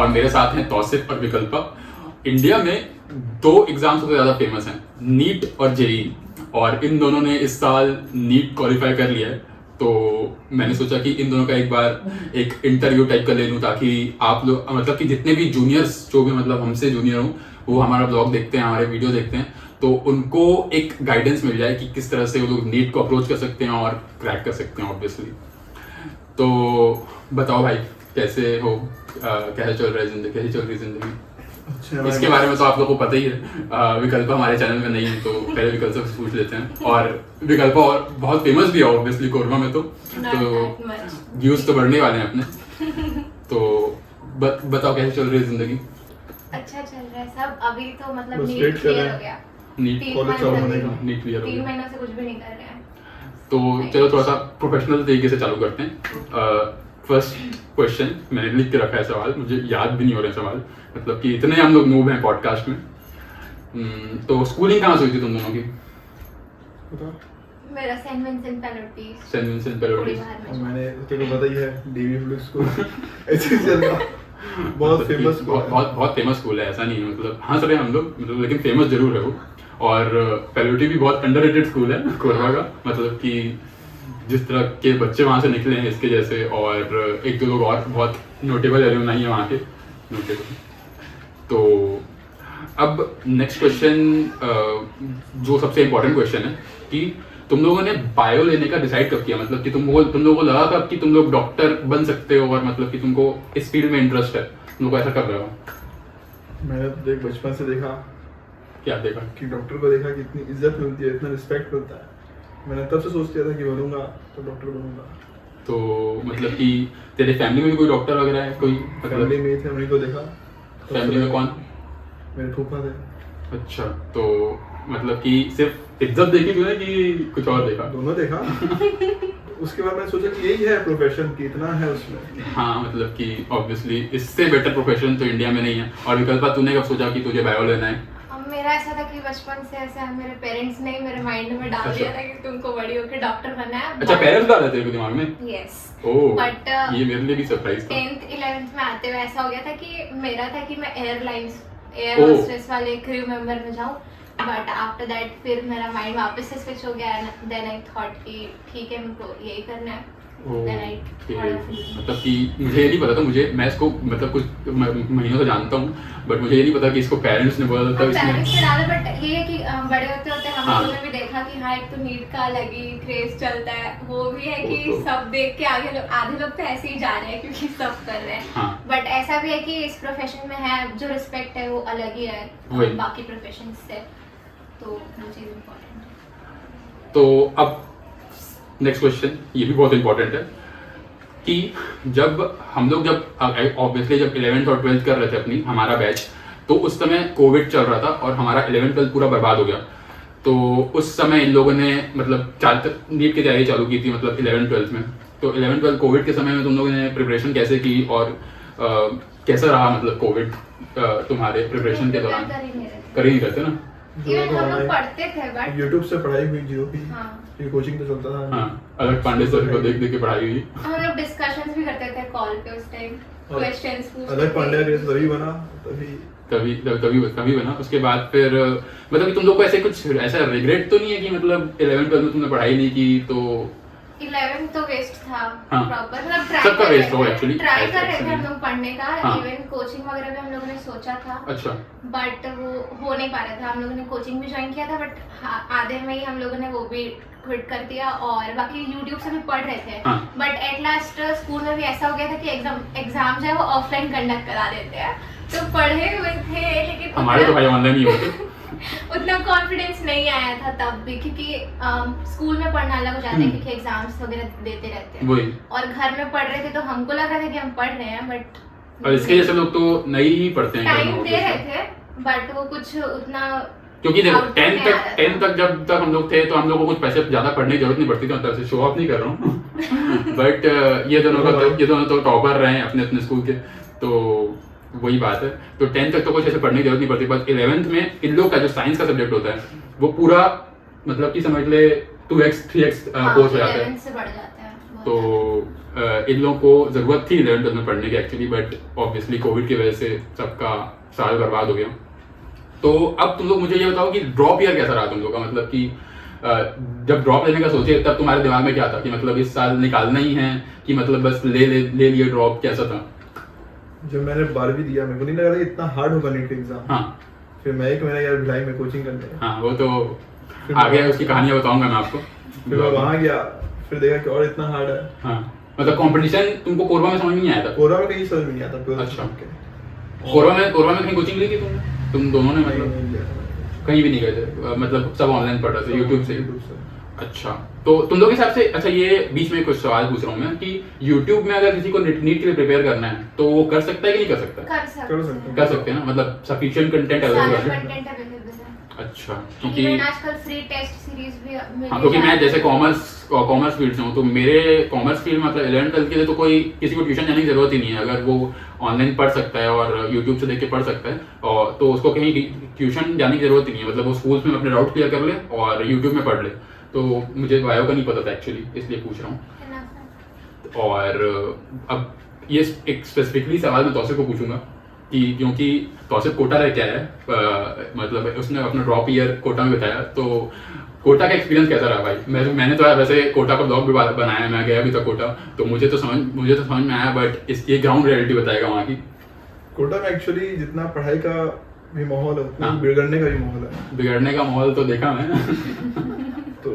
और मेरे साथ हैं तौसिफ और विकल्पा। इंडिया में 2 एग्जाम सबसे ज़्यादा फेमस हैं, नीट और जेई, और इन दोनों ने इस साल नीट क्वालिफाई कर लिया है। तो मैंने सोचा कि इन दोनों का एक बार एक इंटरव्यू टाइप का ले लूँ, ताकि आप लोग मतलब कि जितने भी जूनियर्स जो भी मतलब हमसे जूनियर हों वो हमारा ब्लॉग देखते हैं, हमारे वीडियो देखते हैं, तो उनको एक गाइडेंस मिल जाए कि किस तरह से वो लोग नीट को अप्रोच कर सकते हैं और क्रैक कर सकते हैं ऑब्वियसली। तो बताओ भाई, कैसे हो, कैसे चल रहा है जिंदगी, कैसी चल रही है जिंदगी? अच्छा, इसके बारे में तो आप लोगों को पता ही है। विकल्प हमारे चैनल में नहीं है तो पहले विकल्प से पूछ लेते हैं। और विकल्प और बहुत फेमस भी है ऑब्वियसली कोरमा में, तो व्यूज तो बढ़ने वाले हैं अपने। तो बताओ कैसे चल रही है जिंदगी? अच्छा चल रहा है सब। अभी तो मतलब बस नीट wait कर क्लियर रहे हो हैं। गया, नीट 3 कॉलेज चालू होने का। नीट क्लियर हो 3 गया, महीनों से कुछ भी नहीं कर रहे हैं। तो चलो थोड़ा सा प्रोफेशनल तरीके से चालू करते हैं। फर्स्ट क्वेश्चन मैंने लिख के रखा है सवाल, मुझे याद भी नहीं हो रहे सवाल, मतलब कि इतने हम लोग नूब हैं पॉडकास्ट में। तो स्कूलिंग कहाँ से हुई थी तुम दोनों की? मेरा saint Vincent Pallotti saint Vincent Pallotti. और मैंने तेरे को पता ही है डीवी पब्लिक स्कूल ऐसे ही चल रहा, बहुत फेमस स्कूल है। बहुत फेमस स्कूल है, ऐसा नहीं है, मतलब हंस रहे हैं हम लोग मतलब, लेकिन फेमस जरूर है वो। और पैलोटी भी बहुत अंडररेटेड स्कूल है कोरबा का, मतलब कि जिस तरह के बच्चे वहाँ से निकले हैं इसके जैसे, और एक दो लोग और बहुत नोटेबल एलुमनाई है वहाँ के, नोटेबल। तो अब नेक्स्ट क्वेश्चन जो सबसे इम्पोर्टेंट क्वेश्चन है कि तुम लोगों ने बायो लेने का डिसाइड कब किया? मतलब कि तुम लोगों को लगा कब कि तुम लोग डॉक्टर बन सकते हो, और मतलब कि तुमको इस फील्ड में इंटरेस्ट है, तुम लोग ऐसा कब लगा? मैंने तो देख बचपन से देखा क्या देखा? कि डॉक्टर को देखा कि इतनी इज्जत मिलती है, इतना रिस्पेक्ट मिलता है। मैंने तब से सोच लिया था कि बनूंगा तो डॉक्टर बनूंगा। तो मतलब कि तेरे फैमिली में भी कोई डॉक्टर वगैरह है कोई? फैमिली में थे, उन्हीं को देखा। फैमिली में कौन? मेरे फूफा थे। अच्छा, तो मतलब कि सिर्फ इज्जत देखी तूने कि कुछ और देखा? दोनों देखा। उसके बाद मैंने सोचा कि यही है प्रोफेशन की, इतना है उसमें। हाँ, मतलब कि ऑब्वियसली इससे बेटर प्रोफेशन तो इंडिया में नहीं है। और विकल्पा, तूने कब सोचा कि तुझे बायो लेना है? मेरा ऐसा था कि बचपन से ऐसा मेरे पेरेंट्स ने मेरे माइंड में डाल दिया था कि तुमको बड़ी होकर डॉक्टर बनना है। अच्छा, पेरेंट्स डाल देते हैं दिमाग में? यस। ओह, बट ये मेरे लिए भी सरप्राइज था। 10th 11th में आते हुए ऐसा हो गया था कि मेरा था कि मैं एयर ओह। होस्टेस वाले क्रू मेंबर में जाऊं। बट आफ्टर दैट फिर मेरा माइंड वापस से स्विच हो गया, देन आई थॉट कि ठीक है मुझको यही करना है। ओके, मतलब कि मुझे ये नहीं पता था, मैं इसको मतलब कुछ महीनों से जानता हूँ, बट मुझे ये नहीं पता कि इसको पेरेंट्स ने बोला था पेरेंट्स ने डाला। बट ये है कि बड़े होते होते हम हाँ। लोगों ने भी देखा कि हाँ एक तो नीट का अलग ही क्रेज चलता है, वो भी है कि वो तो- सब देख के आधे लोग तो ऐसे ही जा रहे हैं क्योंकि सब कर रहे हैं। हाँ। बट ऐसा भी है कि इस प्रोफेशन में है जो रिस्पेक्ट है वो अलग ही है वही। बाकी प्रोफेशन से, तो वो चीज़ इम्पोर्टेंट है। तो अब नेक्स्ट क्वेश्चन, ये भी बहुत इंपॉर्टेंट है कि जब हम लोग ऑब्वियसली जब 11th और 12th कर रहे थे अपनी, हमारा बैच, तो उस समय कोविड चल रहा था और हमारा 11th 12th पूरा बर्बाद हो गया। तो उस समय इन लोगों ने मतलब नीट की तैयारी चालू की थी, मतलब 11th 12th में। तो 11th 12th कोविड के समय में तुम लोगों ने प्रिपरेशन कैसे की, और कैसा रहा मतलब कोविड तुम्हारे प्रिपरेशन के दौरान? कर ही नहीं रहते ना? इवन हम लोग पढ़ते थे बट यूट्यूब से पढ़ाई हुई जीरो की। हाँ। ये कोचिंग तो चलता था। हाँ, अलग पांडे सर को देख देख के पढ़ाई हुई। हम लोग डिस्कशंस भी करते थे कॉल पे उस टाइम, और क्वेश्चंस पूछते अलग पांड्या थे। तभी बना, तभी बना। उसके बाद फिर मतलब कि तुम लोग को ऐसे कुछ ऐसा रिग्रेट तो नहीं है कि मतलब 11th 12th में तुमने पढ़ाई नहीं की? तो 11th तो वेस्ट था हाँ। प्रॉपर, मतलब सबका waste हो actually, ट्राई ऐसा कर रहे थे नहीं। हम लोग पढ़ने का। हाँ। इवन कोचिंग वगैरह भी हम लोगों ने सोचा था, अच्छा, बट वो हो नहीं पा रहा था। हम लोगों ने कोचिंग भी ज्वाइन किया था बट आधे में ही हम लोगों ने वो भी क्विट कर दिया, और बाकी यूट्यूब से भी पढ़ रहे थे। हाँ। बट एट लास्ट स्कूल में भी ऐसा हो गया था कि एग्जाम जो है वो ऑफलाइन कंडक्ट करा देते हैं, तो पढ़े हुए थे लेकिन हमारे तो भाई ऑनलाइन ही होते। उतना कॉन्फिडेंस नहीं आया था तब भी, क्योंकि स्कूल में पढ़ना अलग हो जाता है क्योंकि एग्जाम्स वगैरह देते रहते हैं, वही। और घर में पढ़ रहे थे तो हमको लग रहा था कि हम पढ़ रहे हैं, बट और इसके जैसे लोग तो नहीं ही पढ़ते हैं घर में टाइम दे रहे obviously। थे बट वो कुछ उतना, क्योंकि देखो output नहीं आ रहा 10th तक जब तक हम लोग थे तो हम लोग को कुछ पैसे ज्यादा पढ़ने की जरूरत नहीं पड़ती थी, मतलब से शो ऑफ नहीं कर रहा हूँ। बट ये दोनों तो टॉपर रहे हैं अपने अपने स्कूल के, तो वही बात है। तो 10th तक तो कुछ ऐसे पढ़ने की जरूरत नहीं पड़ती, बट 11th में इन लोग का जो साइंस का सब्जेक्ट होता है वो पूरा मतलब कि समझ ले 2x 3x कोर्स हो जाता है। 11th से बढ़ जाता है तो इन लोगों को ज़रूरत थी 11th में पढ़ने की एक्चुअली, बट ऑब्वियसली कोविड की वजह से सबका साल बर्बाद हो गया। तो अब तुम लोग मुझे ये बताओ कि ड्रॉप ईयर कैसा रहा तुम लोग का, मतलब कि जब ड्रॉप लेने का सोचे तब तुम्हारे दिमाग में क्या था कि मतलब इस साल निकालना ही है कि मतलब बस ले लिए ड्रॉप, कैसा था? जब मैंने 12वीं दिया मेरे को नहीं लगा था कि इतना हार्ड होगा नीट एग्जाम। हाँ फिर मैं एक महीना यार भिलाई में कोचिंग करने, हाँ, वो तो फिर आगे उसकी कहानियाँ बताऊंगा मैं आपको। फिर मैं वहाँ गया, फिर देखा कि और इतना हार्ड है। हाँ, मतलब कंपटीशन तुमको कोरबा में समझ में नहीं आया था? कोरा में कहीं समझ में नहीं आता। प्योर अच्छा। के कोरबा में कहीं कोचिंग ली थी तुम दोनों ने? मतलब नहीं लिया था मैंने। कहीं भी नहीं गए थे, मतलब सब ऑनलाइन पढ़ रहे थे यूट्यूब से? यूट्यूब से। अच्छा, तो तुम लोग के हिसाब से, अच्छा ये बीच में कुछ सवाल पूछ रहा हूँ मैं कि यूट्यूब में अगर किसी को नीट के लिए प्रिपेयर करना है तो वो कर सकता है कि नहीं कर सकता? कर सकते हैं। कर सकते हैं ना, मतलब सफिशिएंट कंटेंट अवेलेबल है? कंटेंट अवेलेबल है। अच्छा, क्योंकि इवन आजकल फ्री टेस्ट सीरीज भी हाँ, क्योंकि मैं जैसे कॉमर्स फील्ड से हूँ, तो मेरे कॉमर्स फील्ड मतलब 11th के लिए तो कोई किसी को ट्यूशन जाने की जरूरत ही नहीं है। अगर वो ऑनलाइन पढ़ सकता है और यूट्यूब से देख के पढ़ सकता है, और तो उसको कहीं ट्यूशन जाने की जरूरत ही नहीं है। मतलब वो स्कूल्स में अपने डाउट क्लियर कर ले और यूट्यूब में पढ़ ले। तो मुझे बायो का नहीं पता था एक्चुअली, इसलिए पूछ रहा हूँ। और अब ये एक स्पेसिफिकली सवाल मैं तौसिफ को पूछूंगा कि क्योंकि तौसिफ कोटा रह के आया है, मतलब उसने अपना ड्रॉप ईयर कोटा में बताया, तो कोटा का एक्सपीरियंस कैसा रहा भाई? मैंने तो वैसे कोटा का ब्लॉग भी बनाया है, मैं गया भी था कोटा, तो मुझे तो समझ में आया, बट ये ग्राउंड रियलिटी बताएगा वहाँ की। कोटा में एक्चुअली जितना पढ़ाई का भी माहौल है उतना हाँ। बिगड़ने का भी माहौल है। बिगड़ने का माहौल तो देखा मैं। तो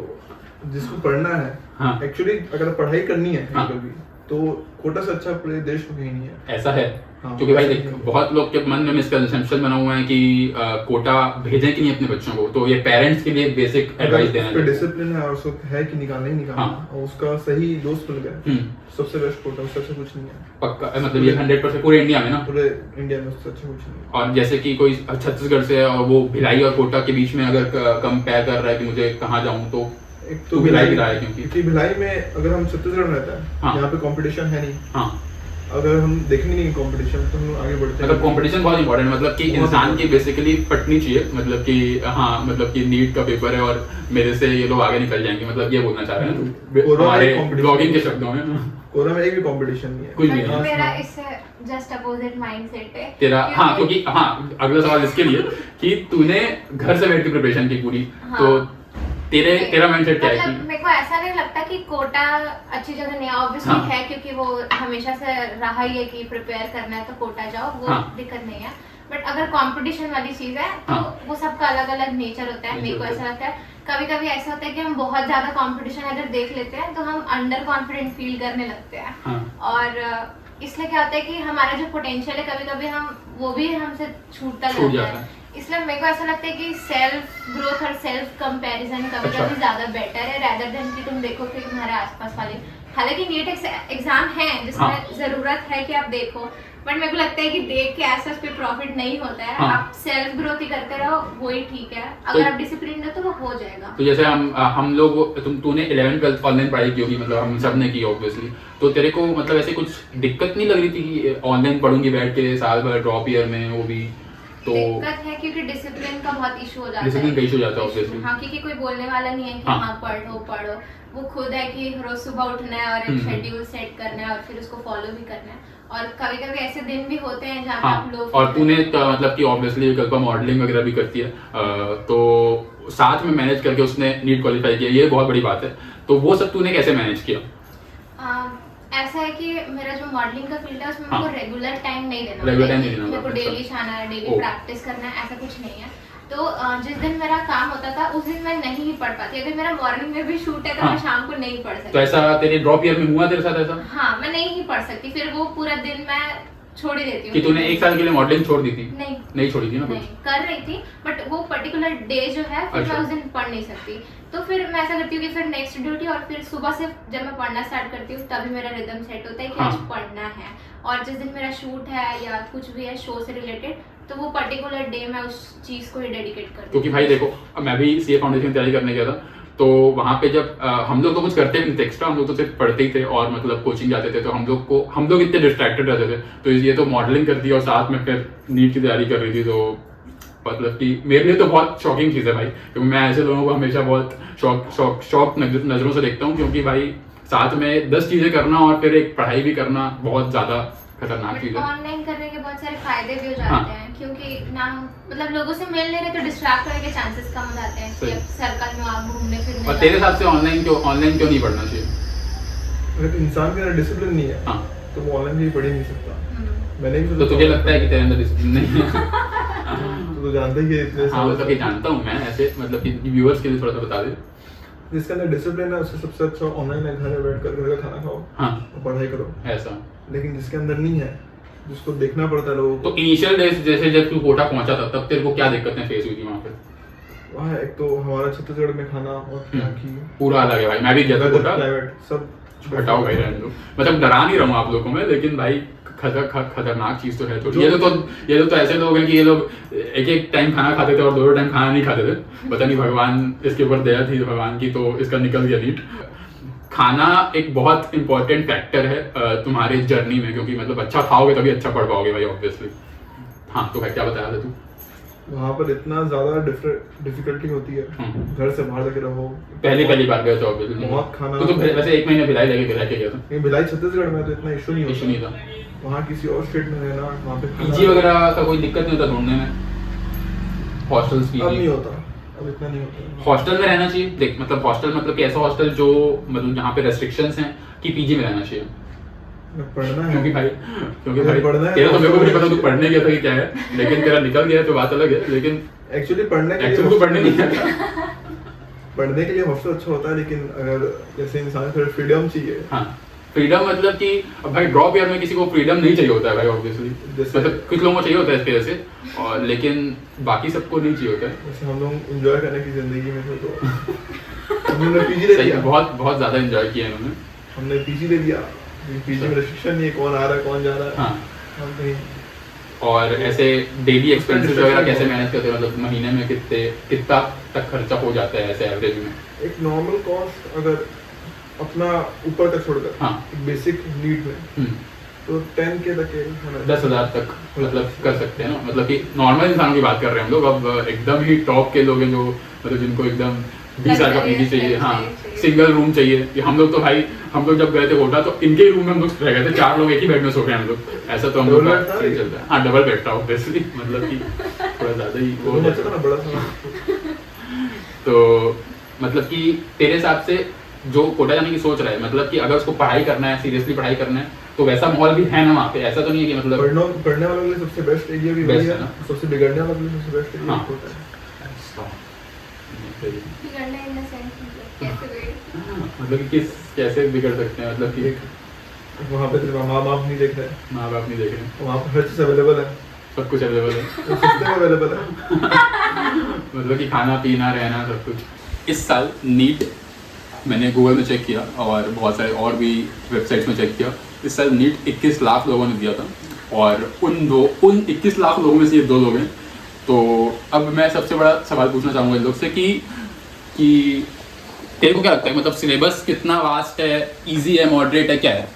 जिसको पढ़ना है हाँ। एक्चुअली अगर पढ़ाई करनी है हाँ। कभी तो कोटा से अच्छा पूरे देश में कहीं नहीं है। ऐसा है? हाँ, क्योंकि भाई ऐसा देख, नहीं है। बहुत लोग के मन में मिसकंसेप्शन बना हुआ है कि कोटा भेजें कि नहीं अपने बच्चों को, तो ये पेरेंट्स के लिए बेसिक एडवाइस देना अगर है। डिसिप्लिन है और उसको है कि निकालना ही निकालना, हाँ। और उसका सही दोस्त मिल गया, हम्म, सबसे बेस्ट कोटा, उससे अच्छा कुछ नहीं है पक्का, मतलब ये 100% पूरे इंडिया में ना। पूरे इंडिया में, उससे अच्छा कुछ नहीं है। और जैसे कि कोई छत्तीसगढ़ से है और वो भिलाई और कोटा के बीच में अगर कंपेयर कर रहा है कि मुझे कहाँ जाऊँ, तो एक तो भिलाई भी रहा है क्योंकि भिलाई में अगर हम छत्तीसगढ़ में रहता है, हाँ। यहाँ पे कंपटीशन है नहीं। हाँ, अगर हम देखेंगे नहीं कंपटीशन तो हम आगे बढ़ते मतलब कंपटीशन बहुत इंपॉर्टेंट, मतलब कि बहुत इंसान की important। बेसिकली पटनी चाहिए, मतलब कि हाँ, मतलब कि नीट का पेपर है और मेरे से ये लोग आगे निकल जाएंगे, मतलब ये बोलना चाह रहे हैं कोरोना हमारे competition। ब्लॉगिंग के शब्दों में। कोरा में एक भी कंपटीशन नहीं है। कुछ भी बट नहीं। मेरा इससे जस्ट अपोजिट माइंडसेट है तेरा हाँ, क्योंकि हाँ, अगला सवाल इसके लिए कि तूने घर से बैठ के प्रिपरेशन की पूरी, हाँ। तो तेरा माइंडसेट क्या है मतलब कि मेरे को ऐसा नहीं लगता कि कोटा अच्छी जगह नहीं है, ऑब्वियसली हाँ। है, क्योंकि वो हमेशा से रहा ही है कि प्रिपेयर करना है तो कोटा जाओ, वो हाँ। दिक्कत नहीं है। बट अगर कंपटीशन वाली चीज है तो हाँ। वो सबका अलग अलग नेचर होता है। मेरे को ऐसा लगता है कभी कभी ऐसा होता है कि हम बहुत ज्यादा कंपटीशन अगर देख लेते हैं तो हम अंडर कॉन्फिडेंट फील करने लगते हैं, हाँ। और इसलिए क्या होता है कि हमारा जो पोटेंशियल है कभी कभी हम वो भी हमसे छूटता छूट जाता जाता है। है। इसलिए मेरे को ऐसा लगता है कि सेल्फ ग्रोथ और सेल्फ कंपैरिजन कभी अच्छा। कभी ज्यादा बेटर है rather than कि तुम देखो कि तुम्हारे आसपास वाले, हालांकि नीट एग्जाम है जिसमें हाँ। जरूरत है कि आप देखो, बट मेरे को लगता है कि देख के ऐसा उस पे प्रॉफिट नहीं होता है। हाँ। आप सेल्फ ग्रोथ ही करते रहो, वही ठीक है। अगर आप डिसिप्लिन हो तो वो हो जाएगा। तो जैसे हम लोग तूने 11th 12th ऑनलाइन पढ़ाई की होगी, मतलब हम सब ने की ऑब्वियसली, तो तेरे को मतलब ऐसे कुछ दिक्कत नहीं लग रही थी कि ऑनलाइन पढ़ूंगी बैठ के साल भर ड्रॉप ईयर में, वो भी तो दिक्कत है क्योंकि डिसिप्लिन का बहुत इशू हो जाता है। डिसिप्लिन का issue हो जाता है obviously। हाँ, क्योंकि कोई बोलने वाला नहीं है कि हाँ। हाँ पढ़ो, वो खुद है कि रोज सुबह उठना है और एक शेड्यूल सेट करना है और फिर उसको फॉलो भी करना है। और कभी कभी ऐसे दिन भी होते हैं जहाँ पे आप हाँ, लोग और तूने तो मतलब कि ऑब्वियसली विकल्पा मॉडलिंग वगैरह भी करती है, तो साथ में मैनेज करके उसने नीट क्वालिफाई किया, ये बहुत बड़ी बात है। तो वो सब तूने कैसे मैनेज किया? ऐसा है कि मेरा जो मॉडलिंग का फील्ड है उसमें हाँ। मेरे को रेगुलर टाइम नहीं देना Regular होता है time कि नहीं देना मेरे को होता, डेली अच्छा। जाना है, डेली ओ। प्रैक्टिस करना है, ऐसा कुछ नहीं है। तो जिस दिन मेरा काम होता था उस दिन मैं नहीं ही पढ़ पाती। अगर मेरा मॉर्निंग में भी शूट है तो हाँ। मैं शाम को नहीं पढ़ तो सकती। ऐसा तेरे ड्रॉप ईयर में हुआ तेरे साथ ऐसा हाँ, मैं नहीं ही पढ़ सकती, फिर वो पूरा दिन मैं छोड़ ही देती हूँ। कि तूने एक साल के लिए मॉडलिंग छोड़ दी थी? नहीं छोड़ी थी ना नहीं कुछ? कर रही थी, बट वो पर्टिकुलर डे जो है फिर अच्छा। मैं उस दिन पढ़ नहीं सकती। तो फिर मैं ऐसा करती हूँ कि फिर नेक्स्ट ड्यूटी और फिर सुबह से जब मैं पढ़ना स्टार्ट करती हूँ तभी मेरा रिदम सेट होता है कि हाँ। आज पढ़ना है। और जिस दिन मेरा शूट है या कुछ भी है शो से रिलेटेड, तो वो पर्टिकुलर डे मैं उस चीज को ही डेडिकेट करती हूँ। क्योंकि भाई देखो, मैं भी सीए फाउंडेशन की तैयारी करने गया था, तो वहाँ पे जब हम लोग तो कुछ करते भी नहीं थे एक्स्ट्रा, हम लोग तो सिर्फ पढ़ते ही थे और मतलब कोचिंग जाते थे, तो हम लोग इतने डिस्ट्रैक्टेड रहते थे। तो ये तो मॉडलिंग करती है और साथ में फिर नीट की तैयारी कर रही थी, तो मतलब कि मेरे लिए तो बहुत शॉकिंग चीज़ है भाई, क्योंकि मैं ऐसे लोगों को हमेशा बहुत शॉक नज़रों से देखता हूँ, क्योंकि भाई साथ में 10 चीजें करना और फिर एक पढ़ाई भी करना बहुत ज्यादा खतरनाक चीज है। ऑनलाइन करने के बहुत सारे फायदे भी हो हाँ। जाते हैं, क्योंकि ना मतलब लोगों से मिल नहीं रहे तो डिस्ट्रैक्ट होने के चांसेस कम हो जाते हैं कि सही। अब सर्कल में आप घूमने फिरने और तेरे हिसाब से ऑनलाइन क्यों नहीं पढ़ना चाहिए? अगर इंसान के अंदर डिसिप्लिन नहीं है हाँ। तो वो ऑनलाइन भी पढ़ ही नहीं सकता। हम्म। मैंने भी तो तुझे लगता है कि तेरे अंदर डिसिप्लिन नहीं है? तो जानते ही है इतने हाँ साल मतलब ये जानता हूँ मैं, ऐसे मतलब कि व्यूअर्स के लिए थोड़ा सा बता दे। जिसके अंदर डिसिप्लिन है उससे सबसे अच्छा ऑनलाइन है, घर में बैठ कर घर का खाना खाओ हाँ और पढ़ाई करो। ऐसा। लेकिन जिसके अंदर नहीं है, जिसको देखना पड़ता है लोगों तो को, इनिशियल डेज जैसे जब तू कोटा पहुंचा था तब तेरे को क्या दिक्कतें फेस हुई थी वहाँ पे? वहाँ एक तो हमारा छत्तीसगढ़ में खाना और यहाँ की पूरा अलग है भाई, मैं भी गया था वेदर, कोटा। क्लाइमेट सब हटाओ भाई रहने दो, मतलब डरा नहीं रहा हूँ आप लोगों को मैं, लेकिन भाई खतरनाक चीज तो है थोड़ी। ये तो ऐसे लोग हैं कि ये लोग एक एक टाइम खाना खाते थे और 2 टाइम खाना नहीं खाते थे। पता नहीं भगवान इसके ऊपर दया थी भगवान की, तो इसका निकल गया नीट। खाना एक बहुत इंपॉर्टेंट फैक्टर है तुम्हारे जर्नी में, क्योंकि मतलब अच्छा खाओगे तभी अच्छा पढ़ पाओगे भाई ऑब्वियसली। हाँ तो भाई क्या बताया था तू? वहाँ पर इतना ज्यादा डिफिकल्टी होती है, घर से बाहर जाके रहो। पहली बार गया था ऑब्वियसली। बहुत खाना। तो वैसे 1 महीने भिलाई के गया था? ये भिलाई छत्तीसगढ़ में तो इतना इशू नहीं इशू नहीं था। वहाँ किसी और स्टेट में रहना, वहाँ पे पीजी वगैरह का कोई दिक्कत नहीं होता ढूंढने में? हॉस्टल्स अब पीजी नहीं होता, अब इतना नहीं होता। हॉस्टल में रहना चाहिए? देख मतलब हॉस्टल मतलब कि ऐसा हॉस्टल जो मतलब जहाँ पे रेस्ट्रिक्शंस हैं कि पीजी में रहना चाहिए? पढ़ना है क्योंकि भाई पढ़ना है तेरा तो मेरे को भी नहीं पता तू पढ़ने गया था कि क्या है, लेकिन तेरा निकल गया तो बात अलग है। लेकिन एक्चुअली पढ़ने तो पढ़ने नहीं गया। पढ़ने के लिए हॉस्टल अच्छा होता है, लेकिन अगर जैसे इंसान को फ्रीडम चाहिए। हाँ फ्रीडम मतलब कि अब भाई ड्रॉप ईयर में किसी को फ्रीडम नहीं चाहिए होता है भाई ऑब्वियसली, मतलब कुछ लोगों को चाहिए होता है इस तरह से, और लेकिन बाकी सबको नहीं चाहिए होता है। जैसे हम लोग एंजॉय करने की जिंदगी में थे तो हमने पीजी ले लिया, बहुत ज्यादा एंजॉय किया इन्होंने। हमने पीजी ले लिया, पीजी में रेस्ट्रिक्शन नहीं है कौन आ रहा है कौन जा रहा है। हाँ हम कहीं और ऐसे डेली एक्सपेंसेस वगैरह कैसे मैनेज करते हैं, मतलब महीने में कितना तक खर्चा हो जाता है ऐसे एवरेज में? एक नॉर्मल कॉस्ट अगर अपना ऊपर तक छोड़कर, हाँ बेसिक नीड में तो 10K तक 10,000 तक मतलब कर सकते हैं ना, मतलब कि नॉर्मल इंसानों की बात कर रहे हैं हम लोग। अब एकदम ही टॉप के लोग हैं जो मतलब जिनको एकदम 20 साल का पीजी चाहिए, हाँ सिंगल रूम चाहिए। कि हम लोग तो भाई हम लोग जब गए थे कोटा तो इनके ही रूम में हम लोग रह गए थे, 4 लोग एक ही बेड में सो गए हम लोग। ऐसा तो हम लोग का चलता है। हाँ डबल बेड था ऑब्वियसली, मतलब कि थोड़ा ज्यादा ही वो अच्छा था ना, बड़ा था। तो मतलब कि तेरे हिसाब से जो कोटा जाने की सोच रहा है, मतलब कि अगर उसको पढ़ाई करना है, सीरियसली पढ़ाई करना है, तो वैसा माहौल भी है ना वहाँ पे? ऐसा तो नहीं है कि मतलब पढ़ने वालों के लिए सबसे बेस्ट एरिया भी वही है, सबसे बिगड़ने वालों के लिए सबसे बेस्ट एरिया होता है। बिगड़ना इन द सेंस कैसे बिगड़, मतलब कि कैसे बिगड़ सकते हैं, मतलब कि वहाँ पे तेरे माँ बाप नहीं देख रहे, माँ बाप नहीं देख रहे, वहाँ पर हर चीज़ अवेलेबल है, सब कुछ अवेलेबल है, सस्ते में अवेलेबल है, मतलब कि खाना पीना रहना सब कुछ। इस साल नीट मैंने गूगल में चेक किया और बहुत सारे और भी वेबसाइट्स में चेक किया, इस साल नीट 21 लाख लोगों ने दिया था, और उन 21 लाख लोगों में से ये 2 लोग हैं। तो अब मैं सबसे बड़ा सवाल पूछना चाहूँगा इन लोग से कि तेरे को क्या लगता है, मतलब सिलेबस कितना वास्ट है, इजी है, मॉडरेट है, क्या है?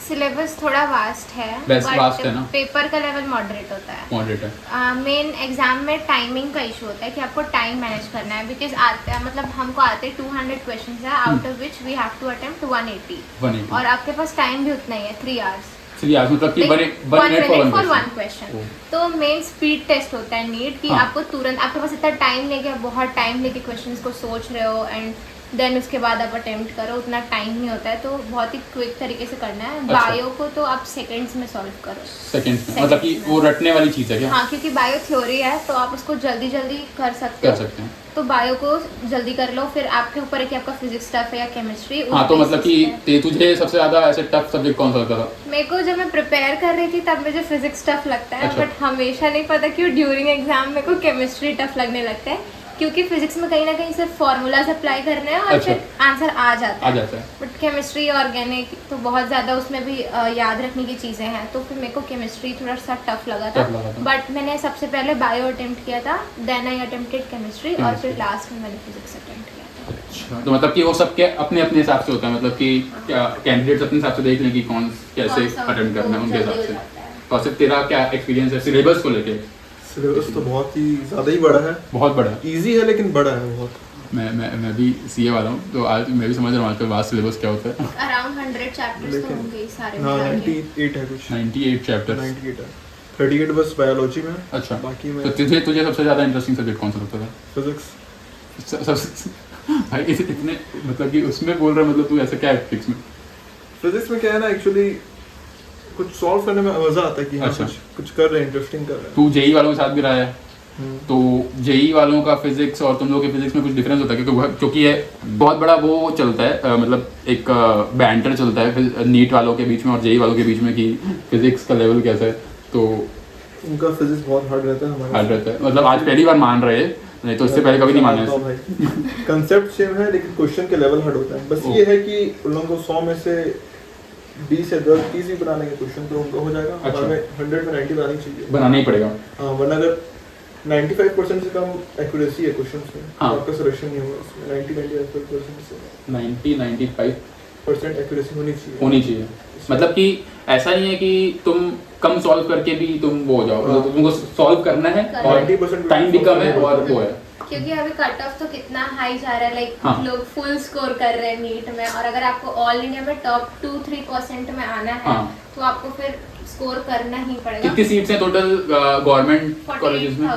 सिलेबस थोड़ा वास्ट है, वास्ट है ना? पेपर का लेवल मॉडरेट होता है। मॉडरेट है। मेन एग्जाम में टाइमिंग का इशू होता है कि आपको टाइम मैनेज करना है, बिकॉज आते हैं मतलब हमको आते हैं 200 क्वेश्चंस है, out of which we have to attempt 180 और आपके पास टाइम भी उतना ही है 3 hours। 3 hours मतलब कि 1 minute for 1 question। तो मेन स्पीड टेस्ट होता है नीट कि आपको तुरंत, आपके पास इतना टाइम लेके आप बहुत टाइम लेके क्वेश्चंस को सोच रहे हो एंड देन उसके बाद आप अटेम्प्ट करो, उतना टाइम नहीं होता है, तो बहुत ही क्विक तरीके से करना है। अच्छा। बायो को तो आप सेकंड्स में सॉल्व करो, सेकंड्स में, मतलब कि वो रटने वाली चीज़ है क्या? हाँ क्योंकि बायो थ्योरी है तो आप उसको जल्दी जल्दी कर सकते हैं। तो बायो को जल्दी कर लो, फिर आपके ऊपर है कि आपका फिजिक्स टफ है या केमिस्ट्री। हाँ तो मतलब कि तुझे सबसे ज़्यादा ऐसे टफ सब्जेक्ट कौन सा लगता था? मेरे को जब मैं प्रिपेयर कर रही थी तब मुझे फिजिक्स टफ लगता है, अच्छा। बट हमेशा नहीं पता क्यों ड्यूरिंग एग्जाम मेरे को केमिस्ट्री टफ लगने लगता है, क्योंकि फिजिक्स में कहीं ना कहीं सिर्फ फॉर्मूलाज अप्लाई करने हैं और अच्छा। फिर आंसर आ जाता है। बट केमिस्ट्री ऑर्गेनिक तो बहुत ज़्यादा उसमें भी याद रखने की चीज़ें हैं, तो फिर मेरे को केमिस्ट्री थोड़ा सा टफ लगा था। बट मैंने सबसे पहले बायो अटेम्प्ट किया था, देन आई अटेम्प्टेड केमिस्ट्री और फिर लास्ट में मैंने फिजिक्स अटेम्प्ट किया था। अच्छा, तो मतलब कि वो सबके अपने अपने हिसाब से होता है, मतलब कि कैंडिडेट्स अपने हिसाब से देख लें कि कौन कैसे अटेम्प्ट करना है उनके हिसाब से। तो सिर्फ तेरा क्या एक्सपीरियंस है सिलेबस को लेके? सिलेबस तो बहुत ही ज़्यादा ही बड़ा है, बहुत बड़ा है, इजी है लेकिन बड़ा है बहुत। मैं भी सीए वाला हूँ, तो आज मैं भी समझ रहा हूँ आजकल वास्ट सिलेबस क्या होता है। अराउंड 100 चैप्टर्स तो होंगे ही सारे हाँ मिला के। 98 है कुछ, 98 चैप्टर्स। 98 है, 38 बस बायोलॉजी में। अच्छा, बाकी में तो तुझे सबसे ज़्यादा इंटरेस्टिंग सब्जेक्ट कौन सा लगता था? फिजिक्स। सबसे भाई इतने मतलब कि उसमें बोल रहा मतलब तू ऐसा क्या है फिजिक्स में? फिजिक्स में क्या है ना, एक्चुअली कुछ सॉल्व करने में मजा आता है कि हाँ अच्छा। कुछ कर रहे हैं, इंटरेस्टिंग कर रहे हैं। तू जेई वालों के साथ भी रहा है, हम्म। तो जेई वालों का फिजिक्स और तुम लोगों के फिजिक्स में कुछ डिफरेंस होता है? क्योंकि ये बहुत बड़ा वो चलता है, मतलब एक बैंटर चलता है नीट वालों के बीच में और जेई वालों के बीच में कि फिजिक्स का लेवल कैसा है। तो उनका फिजिक्स बहुत हार्ड रहता है, हमारा हार्ड रहता है, मतलब आज पहली बार मान रहे हैं, नहीं तो इससे पहले कभी नहीं माने इससे। कंसेप्ट सेम है लेकिन क्वेश्चन के लेवल हार्ड होता है। बस ये है कि उन लोगों को 100 में से 20 से 10 30 भी बना लेंगे क्वेश्चन तो उनको हो जाएगा। अच्छा। हमें 100 में 90 बनानी चाहिए, बनाना ही पड़ेगा। हाँ, वरना अगर 95% से कम एक्यूरेसी है क्वेश्चन में हाँ। तो आपका सिलेक्शन नहीं होगा उसमें। 90-95% से 90-95% एक्यूरेसी होनी चाहिए। होनी चाहिए, मतलब कि ऐसा नहीं है कि तुम कम सॉल्व करके भी तुम वो हो जाओ, मतलब तुमको सॉल्व करना है और 90% टाइम भी कम है और वो है। क्योंकि अभी कट ऑफ तो कितना हाई जा रहा है, लाइक हाँ। लोग फुल स्कोर कर रहे हैं नीट में, और अगर आपको ऑल इंडिया में टॉप 2-3% में आना है हाँ। तो आपको फिर स्कोर करना ही पड़ेगा। कितनी सीट्स हैं टोटल गवर्नमेंट कॉलेजेस में?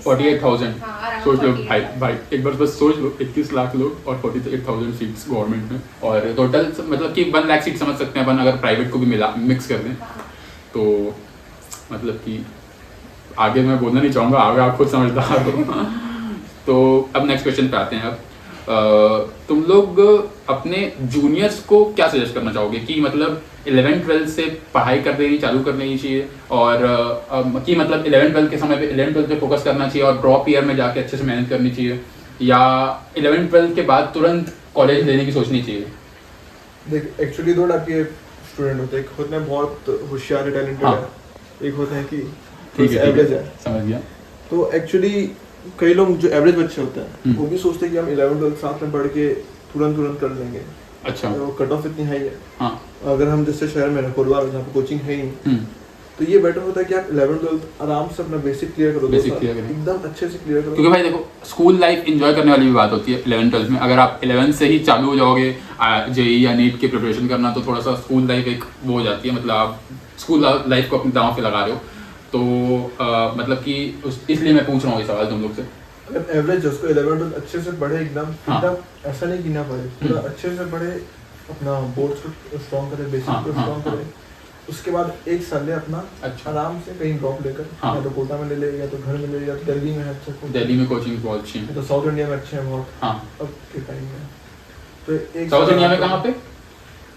48,000। हाँ, सोच लो 48,000। भाई भाई एक बार बस सोच लो, 21 लाख लोग और 48,000 सीट्स गवर्नमेंट में, और टोटल मतलब कि 1 लाख सीट समझ सकते हैं अपन अगर प्राइवेट को भी मिक्स कर दें। हाँ। तो मतलब कि आगे मैं बोलना नहीं चाहूँगा, आगे आप खुद समझदार हो। तो अब नेक्स्ट क्वेश्चन पे आते हैं। अब तुम लोग अपने जूनियर्स को क्या सजेस्ट करना चाहोगे कि मतलब 11th-12th से पढ़ाई कर देनी चालू कर देनी चाहिए, और कि मतलब 11th-12th के समय पे 11th-12th पे फोकस करना चाहिए और ड्रॉप ईयर में जाके अच्छे से मेहनत करनी चाहिए, या 11th-12th के बाद तुरंत कॉलेज लेने की सोचनी चाहिए? देख, एक्चुअली दो टाइप के स्टूडेंट होते हैं। एक होते हैं बहुत होशियार टैलेंटेड हाँ। है, एक होते हैं कि ठीक है एवरेज है। समझ गया। तो एक्चुअली कई लोग जो एवरेज बच्चे होते हैं वो हम्म। भी सोचते हैं कि हम 11th-12th साथ में पढ़ के तुरंत कर लेंगे। अच्छा। तो कट ऑफ इतनी हाई है। हाँ। अगर हम जैसे शहर में कोलवा जहाँ पे कोचिंग है ही नहीं, हम्म। तो ये बेटर होता है कि आप 11th-12th आराम से अपना बेसिक क्लियर करो, Basic 2 साल clear करें। एकदम अच्छे से क्लियर करो। क्योंकि भाई देखो, स्कूल लाइफ एंजॉय करने वाली भी बात होती है 11th-12th में। अगर आप 11th से ही चालू हो जाओगे जेई या नीट की प्रिपरेशन करना, तो थोड़ा सा स्कूल लाइफ एक वो हो जाती है, मतलब आप स्कूल लाइफ को अपने दांव पे लगा रहे हो। तो मतलब कि इसलिए मैं पूछ रहा हूँ ये सवाल तुम लोग से। अगर एवरेज उसको 11th-12th अच्छे से पढ़े एकदम हाँ। एकदम ऐसा नहीं गिना पड़े, पूरा अच्छे से पढ़े, अपना बोर्ड्स को स्ट्रॉन्ग करे, बेसिक हाँ, को हाँ, स्ट्रॉन्ग हाँ। करे। उसके बाद 1 साल ले अपना अच्छा। आराम से कहीं ड्रॉप लेकर, हाँ। या तो कोटा में ले ले, या तो घर में ले ले, या तो दिल्ली में है अच्छा कोचिंग, दिल्ली में कोचिंग बहुत अच्छी या है। तो साउथ इंडिया में अच्छे हैं बहुत हाँ। अब के टाइम में। तो एक साउथ साल इंडिया में आपको- कहाँ पे?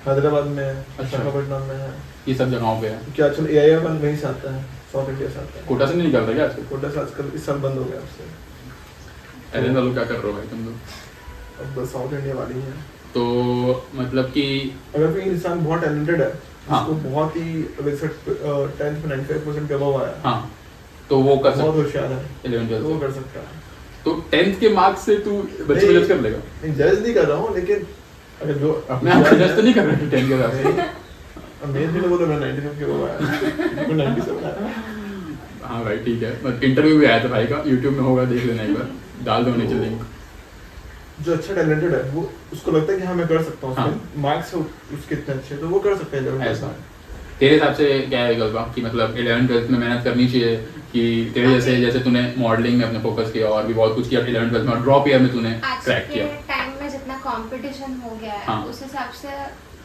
हैदराबाद में है, अच्छा। विशाखापट्टनम में है। ये सब जगहों पे है। क्या चल AIML वहीं से आता है, साउथ इंडिया से आता है। कोटा से नहीं निकलता क्या आजकल? कोटा से आजकल इस साल बंद हो गया उससे। एलन वालों क्या कर रहे हो भाई तुम लोग? अब बस साउथ इंडिया वाली है। तो मतलब कि अगर कोई इंसान बहुत टैलेंटेड है, हाँ। उसको बहुत ही वैसे 10th में 95% के अबव आया, हाँ, तो वो कर बहुत सकता होशियार है, 11th-12th तो वो से। कर सकता है। तो 10th के मार्क्स से तू बच्चे को नहीं। जज कर लेगा? नहीं, जज नहीं कर रहा हूँ, लेकिन अगर जो मैं आपको जज तो नहीं कर रहा 10th के हिसाब से। मेरे भी लोगों ने 95 के अबव आया, मैं 97 आया। हाँ भाई ठीक है, मतलब इंटरव्यू भी आया था भाई का, यूट्यूब में होगा, देख लेना एक बार, डाल दो नीचे लिंक। जो अच्छा टैलेंटेड है वो उसको लगता है कि हाँ मैं कर सकता हूँ, हाँ। उसके मार्क्स उसके इतने अच्छे, तो वो कर सकते हैं 11th ऐसा तेरे हिसाब से क्या है विकल्प, कि मतलब 11th-12th में मेहनत करनी चाहिए, कि तेरे जैसे तूने मॉडलिंग में अपने फोकस किया और भी बहुत कुछ किया 11th-12th में, और ड्रॉप ईयर में तूने आज क्रैक के किया? टाइम में जितना कंपटीशन हो गया है, हाँ। उस हिसाब से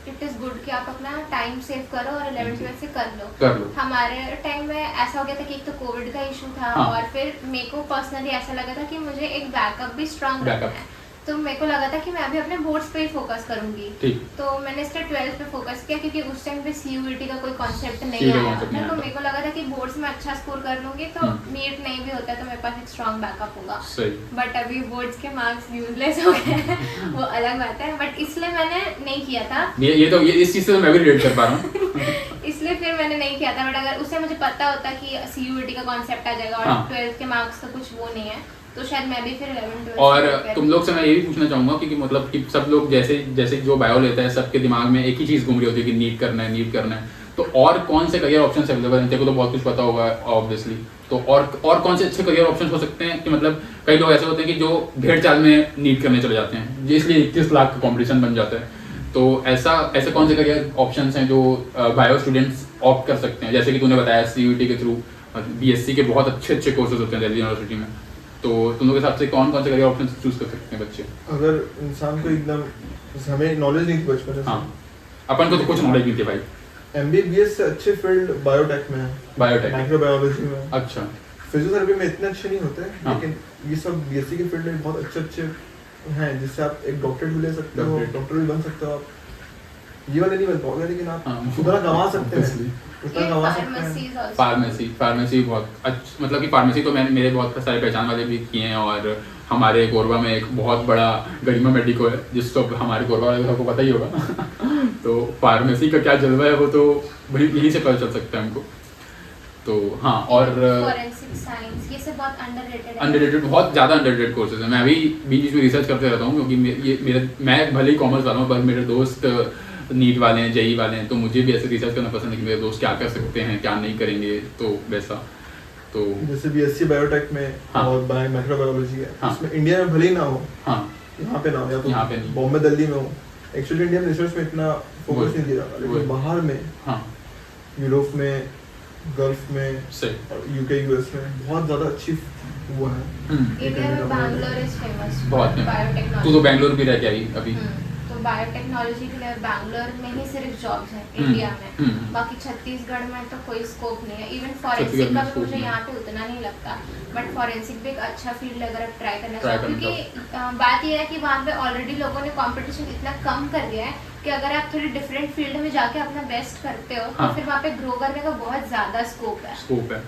इट इज गुड कि आप अपना टाइम सेव करो और 11th-12th से कर लो। कर लो। हमारे टाइम में ऐसा हो गया था कि एक तो कोविड का इशू था, हाँ। और फिर मेरे को पर्सनली ऐसा लगा था कि मुझे एक बैकअप भी स्ट्रांग रखना Backup। है। तो मेरे को लगा था कि मैं अभी अपने बोर्ड्स पे ही फोकस करूंगी। ठीक। तो मैंने इसके 12th पे फोकस किया, क्योंकि उस टाइम पे CUET का कोई कॉन्सेप्ट नहीं CUET आया concept नहीं था। तो आया था। मेरे को लगा था कि बोर्ड्स में अच्छा स्कोर कर लूंगी तो नीट नहीं भी होता तो मेरे पास एक स्ट्रांग बैकअप होगा। सही। बट अभी बोर्ड्स के मार्क्स यूजलेस हो गए हैं, वो अलग बात है, बट इसलिए मैंने नहीं किया था। ये तो इस चीज़ से तो मैं भी रिलेट कर पा रहा हूँ। इसलिए फिर मैंने नहीं किया था, बट अगर उससे मुझे पता होता कि CUET का कॉन्सेप्ट आ जाएगा और हाँ। 12th के मार्क्स का कुछ वो नहीं है, तो शायद मैं भी फिर 11th-12th और से prepare तुम लोग से मैं ये भी पूछना चाहूंगा कि मतलब कि सब लोग जैसे जैसे जो बायो लेता है, सबके दिमाग में एक ही चीज़ घूम रही होती है कि नीट करना है, नीट करना है। तो और कौन से करियर ऑप्शंस अवेलेबल हैं? तेरे को तो बहुत कुछ पता होगा ऑब्वियसली, तो और कौन से अच्छे करियर ऑप्शंस हो सकते हैं कि मतलब कई लोग ऐसे होते हैं कि जो भेड़ चाल में नीट करने चले जाते हैं, इसलिए 21 लाख का कॉम्पिटिशन बन जाता है। तो ऐसे कौन से करियर ऑप्शंस हैं जो बायो स्टूडेंट्स ऑप्ट कर सकते हैं? जैसे कि तूने बताया CUET के थ्रू BSc के बहुत अच्छे कोर्सेज होते हैं दिल्ली यूनिवर्सिटी में, तो तुम लोग के हिसाब से कौन से करियर ऑप्शन चूज कर सकते हैं बच्चे? अगर इंसान को एकदम, हमें नॉलेज नहीं थी बचपन से। हाँ, अपन को तो कुछ नॉलेज नहीं थी भाई। MBBS से अच्छे फील्ड बायोटेक में है, बायोटेक, माइक्रोबायोलॉजी में। अच्छा, फिजियोथेरेपी में इतने अच्छे नहीं होते, हाँ। लेकिन ये सब BSc के फील्ड में बहुत अच्छे हैं, जिससे आप एक डॉक्टर भी ले सकते हो, डॉक्टर भी बन सकते हो आप। ये वाले नहीं बन पाओगे, लेकिन आप उतना कमा सकते हैं, उतना कमा सकते हैं। फार्मेसी बहुत अच्छा, मतलब कि फार्मेसी तो मैंने मेरे बहुत सारे पहचान वाले भी किए हैं, और हमारे कोरबा में एक बहुत बड़ा गरिमा मेडिको है जिसको हमारे कोरबा वाले सबको पता ही होगा तो फार्मेसी का क्या जलवा है वो तो यहीं से पता चल सकता है हमको। तो हाँ, और फोरेंसिक साइंस ये सब बहुत अंडररेटेड, बहुत ज़्यादा अंडररेटेड कोर्सेज हैं। मैं अभी बीच में रिसर्च करते रहता हूँ, क्योंकि मैं भले ही कॉमर्स वाला हूँ, पर मेरे दोस्त नीट वाले हैं, JEE वाले हैं, तो मुझे भी ऐसे रिसर्च करना पसंद है कि मेरे दोस्त क्या कर सकते हैं, क्या नहीं करेंगे, तो वैसा। तो जैसे BSc बायोटेक में, हाँ। और माइक्रोबायोलॉजी है, हाँ। इसमें इंडिया में भले ही ना हो, हाँ, यहाँ पे ना हो, या तो यहाँ पे नहीं। बॉम्बे दिल्ली में हो। एक्चुअली इंडिया में रिसर्च में इतना फोकस नहीं दिया जाता, लेकिन बाहर में, हाँ, यूरोप में, गल्फ में, सही, और UK US में बहुत ज़्यादा अच्छी वो है। इंडिया में बैंगलोर इज फेमस बहुत है। बायोटेक्नोलॉजी। तू तो बैंगलोर भी रह के आई अभी। तो बायोटेक्नोलॉजी के लिए बैंगलोर में ही सिर्फ जॉब्स हैं इंडिया में, बाकी छत्तीसगढ़ में तो कोई स्कोप नहीं है। इवन फॉरेंसिक का भी मुझे यहाँ पे उतना नहीं लगता, बट फॉरेंसिक भी एक अच्छा फील्ड है अगर आप ट्राई करना चाहते हो, क्योंकि बात यह है कि वहाँ पे ऑलरेडी लोगों ने कंपटीशन इतना कम कर दिया है कि अगर आप थोड़ी डिफरेंट फील्ड में जाके अपना बेस्ट करते हो, हाँ। तो फिर वहाँ पे ग्रो करने का बहुत ज़्यादा स्कोप है।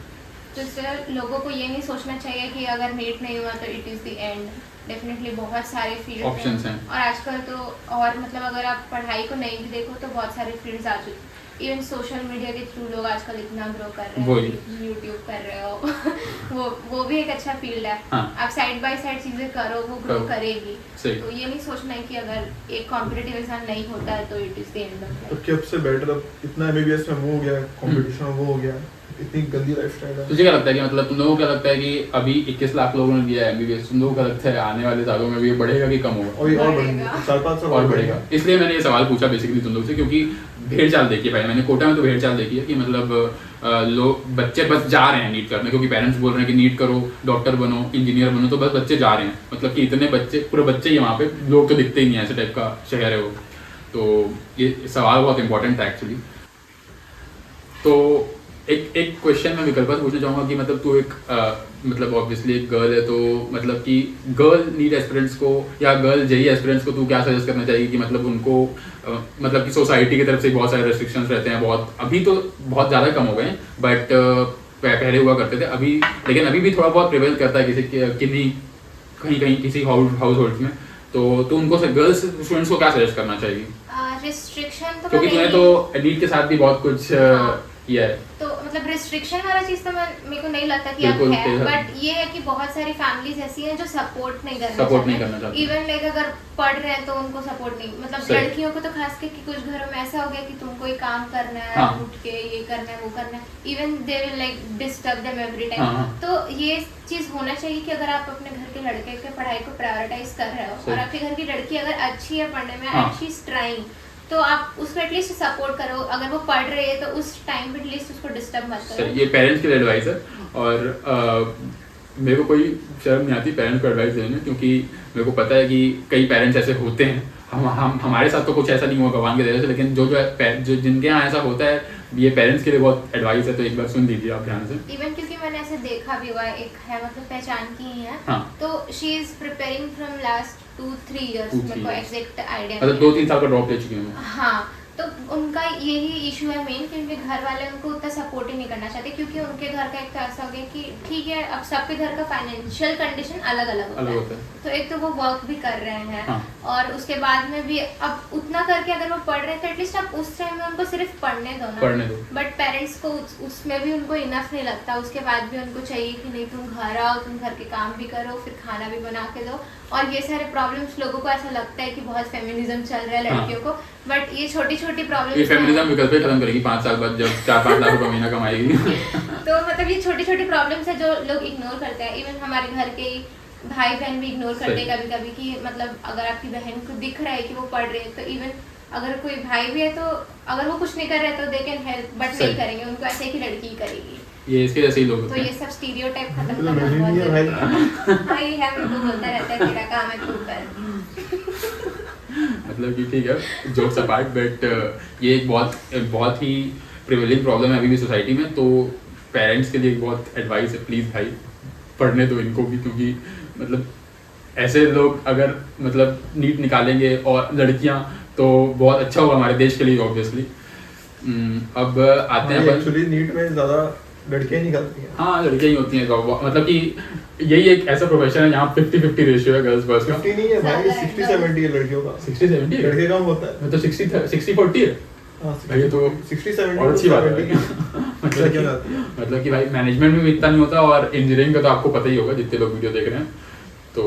तो इससे लोगों को ये नहीं सोचना चाहिए कि अगर नीट नहीं हुआ तो it is the end. Definitely बहुत सारे फील्ड ऑप्शंस हैं, और आजकल तो, और मतलब अगर आप पढ़ाई को नहीं भी देखो तो बहुत सारे फील्ड्स आ चुके हैं। इवन सोशल मीडिया के थ्रू लोग आजकल इतना ग्रो कर रहे हैं, यूट्यूब कर रहे हो वो भी एक अच्छा फील्ड है। हाँ। आप साइड बाय साइड चीजें करो, वो ग्रो करेगी। सही। तो ये नहीं सोचना है कि अगर एक कॉम्पिटिटिव एग्जाम नहीं होता है तो it is the end of तो क्या से बेटर, अब इतना MBBS में वो हो गया, कंपटीशन वो हो गया, इतनी गंदी लाइफस्टाइल है। तुझे क्या लगता है कि मतलब तुम लोगों को क्या लगता है कि अभी 21 लाख लोगों ने दिया है MBBS, तुम लोगों को क्या लगता है आने वाले सालों में भी ये बढ़ेगा कि कम होगा? और ये और बढ़ेगा, 4-5 साल और बढ़ेगा। इसलिए मैंने ये सवाल पूछा बेसिकली तुम लोग से, क्योंकि भेड़ चाल देखी है भाई मैंने कोटा में, तो भेड़ चाल देखी है कि मतलब लोग बच्चे बस जा रहे हैं नीट करने, क्योंकि पेरेंट्स बोल रहे हैं कि नीट करो, डॉक्टर बनो, इंजीनियर बनो, तो बस बच्चे जा रहे हैं। मतलब कि इतने बच्चे, पूरे बच्चे ही वहाँ पे, लोग तो दिखते ही नहीं है, ऐसे टाइप का शहर है वो। तो ये सवाल बहुत इंपॉर्टेंट है एक्चुअली। तो एक क्वेश्चन मैं विकल्प से पूछना चाहूँगा कि मतलब तू एक मतलब ऑब्वियसली एक गर्ल है, तो मतलब कि गर्ल नीट एस्पिरेंट्स को या गर्ल JEE एस्पिरेंट्स को तू क्या सजेस्ट करना चाहिए कि मतलब उनको मतलब कि सोसाइटी की तरफ से बहुत सारे रेस्ट्रिक्शंस रहते हैं, बहुत अभी तो बहुत ज़्यादा कम हो गए हैं, बट पहले हुआ करते थे अभी, लेकिन अभी भी थोड़ा बहुत प्रिवेल करता है किसी कहीं किसी हाउस होल्ड में, तो उनको गर्ल्स स्टूडेंट्स को क्या सजेस्ट करना चाहिए? रिस्ट्रिक्शन तो क्योंकि तूने तो नीट के साथ भी बहुत कुछ किया है, तो मतलब रिस्ट्रिक्शन वाला चीज तो मेरे को नहीं लगता कि अब है, बट ये है कि बहुत सारी फैमिलीज ऐसी हैं जो सपोर्ट नहीं करना चाहती। इवन लाइक अगर पढ़ रहे हैं तो उनको सपोर्ट नहीं, मतलब लड़कियों को तो खास करके कुछ घरों में ऐसा हो गया कि तुमको ये काम करना है, हाँ। उठ के ये करना है, वो करना है, even they will like disturb them every time. तो ये चीज होना चाहिए कि अगर आप अपने घर के लड़के के पढ़ाई को प्रायोरिटाइज कर रहे हो और आपके घर की लड़की अगर अच्छी है पढ़ने में एंड शी इज ट्राइंग, तो आप उसको एटलीस्ट सपोर्ट करो। अगर वो पढ़ रही है तो उस टाइम पे एटलीस्ट उसको डिस्टर्ब मत करो। ये पेरेंट्स के लिए एडवाइस है, और मेरे को कोई शर्म नहीं आती पेरेंट्स को एडवाइस देने में, क्योंकि मेरे को पता है कि कई पेरेंट्स ऐसे होते हैं। हम हमारे साथ तो कुछ ऐसा नहीं हुआ भगवान के दया से, लेकिन जो जिनके यहाँ ऐसा होता है, ये पेरेंट्स के लिए बहुत एडवाइस है, तो एक बार सुन लीजिए आप ध्यान से। इवन क्योंकि मैंने ऐसे देखा भी हुआ है, एक है मतलब पहचान की ही है, हाँ। तो she is preparing from last 2-3 years, मेरे को एग्जैक्ट आइडिया मतलब 2-3 साल का ड्रॉप ले चुकी हूँ। हाँ, तो उनका यही इशू है मेन, कि उनके घर वाले उनको उतना सपोर्ट ही नहीं करना चाहते, क्योंकि उनके घर का एक तो ऐसा हो गया कि ठीक है अब सबके घर का फाइनेंशियल कंडीशन अलग अलग होता है। तो एक तो वो वर्क भी कर रहे हैं, हाँ। और उसके बाद में भी अब उतना करके अगर वो पढ़ रहे हैं तो एटलीस्ट आप उस टाइम में उनको सिर्फ पढ़ने दो ना, बट पेरेंट्स को उसमें भी उनको इनफ नहीं लगता। उसके बाद भी उनको चाहिए कि नहीं तुम घर आओ, तुम घर के काम भी करो, फिर खाना भी बना के दो, और ये सारे प्रॉब्लम्स लोगों को ऐसा लगता है कि बहुत फेमिनिज्म चल रहा है लड़कियों को, बट ये छोटी छोटी प्रॉब्लम्स फेमिनिज्म विकल्प पे खत्म करेगी 5 साल बाद जब 4-5 लाख रुपए महीना कमाएगी। तो मतलब ये छोटी छोटी प्रॉब्लम्स है जो लोग इग्नोर करते हैं। इवन हमारे घर के भाई बहन भी इग्नोर करते हैं कभी कभी कि मतलब अगर आपकी बहन को दिख रहा है कि वो पढ़ रही है, तो इवन अगर कोई भाई भी है तो अगर वो कुछ नहीं कर रहे तो दे कैन हेल्प, बट नहीं करेंगे, उनको ऐसे ही कि लड़की ही करेगी। ये इसके जैसे ही लोग तो होते ये हैं। सब स्टीरियोटाइप खत्म करना बहुत जरूरी है। भाई है, मेरे को बोलता रहता है तेरा काम है तू कर। मतलब कि ठीक है, जोक्स अपार्ट, बट ये एक बहुत ही प्रिवेलिंग प्रॉब्लम है अभी भी सोसाइटी में। तो पेरेंट्स के लिए एक बहुत एडवाइस है, प्लीज़ भाई पढ़ने दो इनको भी, क्योंकि मतलब ऐसे लोग अगर मतलब नीट निकालेंगे और लड़कियां, तो बहुत अच्छा होगा हमारे देश के लिए ऑब्वियसली। अब आते हैं अपन, एक्चुअली नीट में ज़्यादा लड़कियां निकलती हैं। हाँ लड़कियां ही होती हैं, मतलब कि यही एक ऐसा प्रोफेशन है यहाँ 50-50 रेशियो है गर्ल्स बॉयज का। 50 नहीं है भाई, 60-70 है लड़कियों का। 60-70 है, लड़के कम होता है। मतलब 60-40 है। हाँ, भाई ये तो 60-70 और अच्छी बात है। मतलब कि भाई मैनेजमेंट में भी इतना नहीं होता, और इंजीनियरिंग का तो आपको पता ही होगा जितने लोग वीडियो देख रहे हैं, तो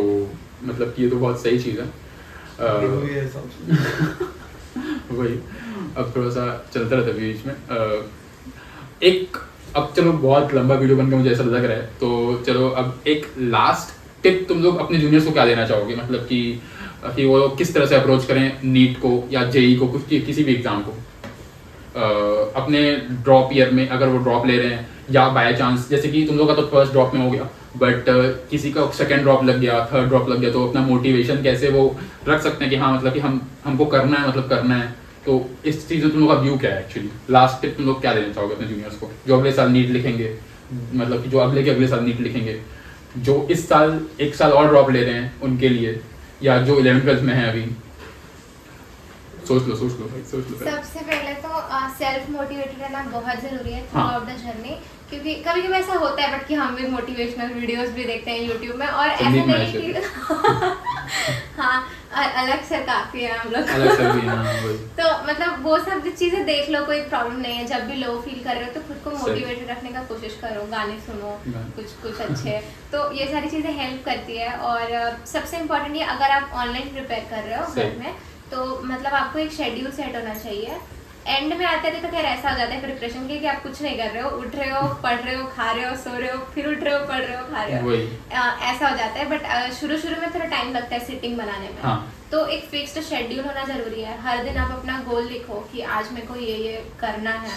मतलब कि ये तो बहुत सही चीज़ है। वही अब थोड़ा सा चलता रहता है बीच में। एक अब चलो बहुत लंबा वीडियो बनकर मुझे ऐसा लग रहा है, तो चलो अब एक लास्ट टिप तुम लोग अपने जूनियर्स को क्या देना चाहोगे, मतलब कि वो लोग किस तरह से अप्रोच करें नीट को या जेई को, कुछ किसी भी एग्जाम को अपने ड्रॉप ईयर में, अगर वो ड्रॉप ले रहे हैं या बाय चांस, जैसे कि तुम लोग का तो फर्स्ट ड्रॉप में हो गया, बट किसी का सेकंड ड्रॉप लग गया, थर्ड ड्रॉप लग गया, तो अपना मोटिवेशन कैसे वो रख सकते हैं कि हाँ मतलब कि हमको करना है, मतलब करना है। तो इस चीज़ में तुम लोग का व्यू क्या है एक्चुअली, लास्ट टिप तुम लोग क्या देना चाहोगे अपने जूनियर्स को जो अगले साल नीट लिखेंगे, मतलब कि जो अगले साल नीट लिखेंगे, जो इस साल एक साल और ड्रॉप ले रहे हैं उनके लिए, या जो 11th-12th में है अभी? सोच लो भाई, सोच लो। सबसे पहले तो सेल्फ मोटिवेटेड रहना बहुत जरूरी है थ्रू हाँ। आउट द जर्नी, क्योंकि कभी कभी ऐसा होता है बट कि हम भी मोटिवेशनल वीडियोस भी देखते हैं यूट्यूब में, और ऐसा संदीप नहीं कि हाँ अलग से काफी है हम लोग अलग से भी, हाँ, वही। तो मतलब वो सब चीजें देख लो, कोई प्रॉब्लम नहीं है। जब भी लो फील कर रहे हो तो खुद को मोटिवेटेड रखने का कोशिश करो, गाने सुनो कुछ अच्छे, तो ये सारी चीजें हेल्प करती है। और सबसे इम्पोर्टेंट ये, अगर आप ऑनलाइन प्रिपेयर कर रहे हो घर में, तो मतलब आपको एक शेड्यूल सेट होना चाहिए। एंड में आते थे तो खैर ऐसा हो जाता है प्रिपरेशन के कि आप कुछ नहीं कर रहे हो, उठ रहे हो, पढ़ रहे हो, खा रहे हो, सो रहे हो, फिर उठ रहे हो, पढ़ रहे हो, खा रहे हो, ऐसा हो जाता है। बट शुरू में थोड़ा टाइम लगता है सिटिंग बनाने में। हाँ। तो एक फिक्स्ड शेड्यूल होना जरूरी है। हर दिन आप अपना गोल लिखो कि आज मेरे को ये करना है,